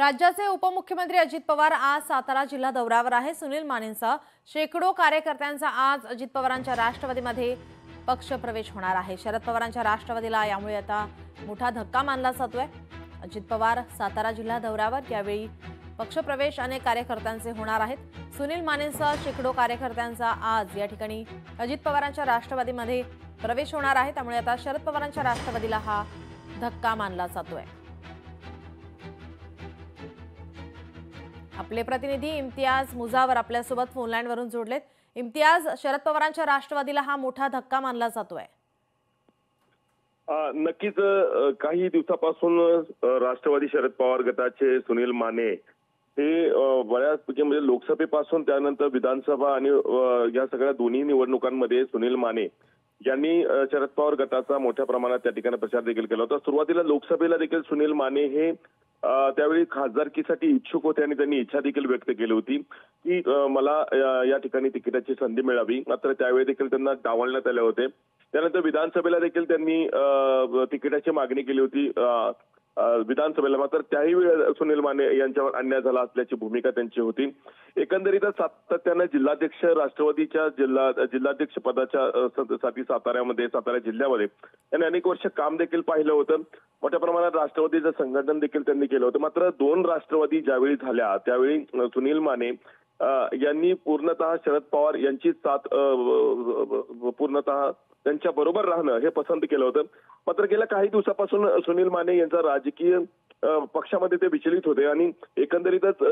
राज्याचे उपमुख्यमंत्री अजित पवार आज सातारा जिल्हा दौऱ्यावर आहे। सुनील मानेंसह शेकडो कार्यकर्त्यांचा आज अजित पवारांच्या राष्ट्रवादीमध्ये पक्षप्रवेश होणार आहे। शरद पवारांच्या राष्ट्रवादीला यामुळे आता मोठा धक्का मानला जातोय। अजित पवार सातारा जिल्हा दौऱ्यावर यावेळी पक्षप्रवेश अनेक कार्यकर्त्यांचे होणार आहेत। सुनील मानेंसह शेकडो कार्यकर्त्यांचा आज या ठिकाणी अजित पवारांच्या राष्ट्रवादीमध्ये प्रवेश होणार आहे। त्यामुळे आता शरद पवारांच्या राष्ट्रवादीला हा धक्का मानला जातोय। आपले प्रतिनिधी इम्तियाज मुजावर आपल्यासोबत फोन लाईन वरून जोडलेत। इम्तियाज, शरद पवारांच्या राष्ट्रवादीला हा मोठा धक्का मानला जातोय। नक्कीच काही दिवसापासून राष्ट्रवादी शरद पवार गटाचे सुनील माने हे बऱ्याचपैकी म्हणजे लोकसभेपासून त्यानंतर विधानसभा आणि या सगळ्या दोन्ही निवडणुकांमध्ये सुनील माने यांनी शरद पवार गटाचा मोठ्या प्रमाणात त्या ठिकाणी प्रचार देखील केला होता। सुरुवातीला लोकसभेला देखील सुनील माने हे त्यावेळी खासदारकीसाठी इच्छुक होते आणि त्यांनी इच्छा देखील व्यक्त केली होती की मला या ठिकाणी तिकिटाची संधी मिळावी। मात्र त्यावेळी देखील त्यांना डावलण्यात आले होते। त्यानंतर विधानसभेला देखील त्यांनी तिकिटाची मागणी केली होती विधानसभेला, मात्र त्याही वेळेस सुनील माने यांच्यावर अन्याय झाला असल्याची भूमिका त्यांची होती। एकंदरीतच सातत्याने जिल्हाध्यक्ष राष्ट्रवादीच्या जिल्हाध्यक्ष पदाच्या साठी सातारा जिल्ह्यामध्ये त्यांनी अनेक वर्ष काम देखील पाहिलं होतं। मोठ्या प्रमाणात राष्ट्रवादीचं संघटन देखील त्यांनी केलं होतं। मात्र दोन राष्ट्रवादी ज्यावेळी झाल्या त्यावेळी सुनील माने यांनी पूर्णतः शरद पवार यांची साथ पूर्णतः त्यांच्या बरोबर राहणं हे पसंत केलं होतं। मात्र गेल्या काही दिवसापासून सुनील माने यांचा राजकीय पक्षामध्ये ते विचलित होते आणि एकंदरीतच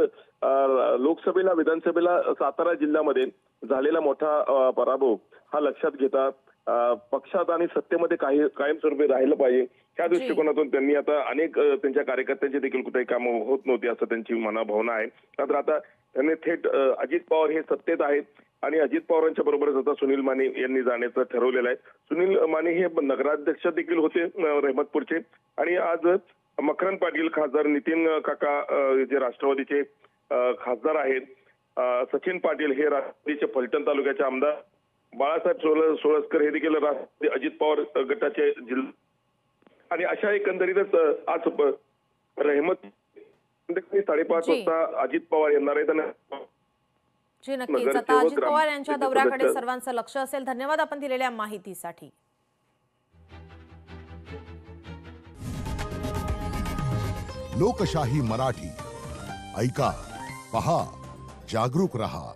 लोकसभेला विधानसभेला सातारा जिल्ह्यामध्ये झालेला मोठा पराभव हा लक्षात घेता पक्षात आणि सत्तेमध्ये कायमस्वरूपी राहिलं पाहिजे या दृष्टिकोनातून त्यांनी आता अनेक त्यांच्या कार्यकर्त्यांची देखील कुठेही कामं होत नव्हती असं त्यांची मनाभावना आहे। मात्र आता त्यांनी थेट अजित पवार हे सत्तेत आहेत आणि अजित पवारांच्या बरोबरच आता सुनील माने यांनी जाण्याचं ठरवलेलं आहे। सुनील माने हे नगराध्यक्ष देखील होते रहमतपूरचे आणि आज मकरंद पाटील, खासदार नितीन काका जे राष्ट्रवादीचे खासदार आहेत, सचिन पाटील हे राष्ट्रवादीचे फलटण तालुक्याचे आमदार, बाळासाहेब सोळसकर हे देखील राष्ट्रवादी अजित पवार गटाचे जिल्हा आणि अशा एकंदरीतच आज रहमत 5:30 वाजता अजित पवार येणार आहेत। जी नक्कीच, आता अजित पवार यांच्या दौऱ्याकडे सर्वांचं लक्ष असेल। धन्यवाद आपण दिलेल्या माहितीसाठी। लोकशाही मराठी ऐका, पहा, जागरूक रहा।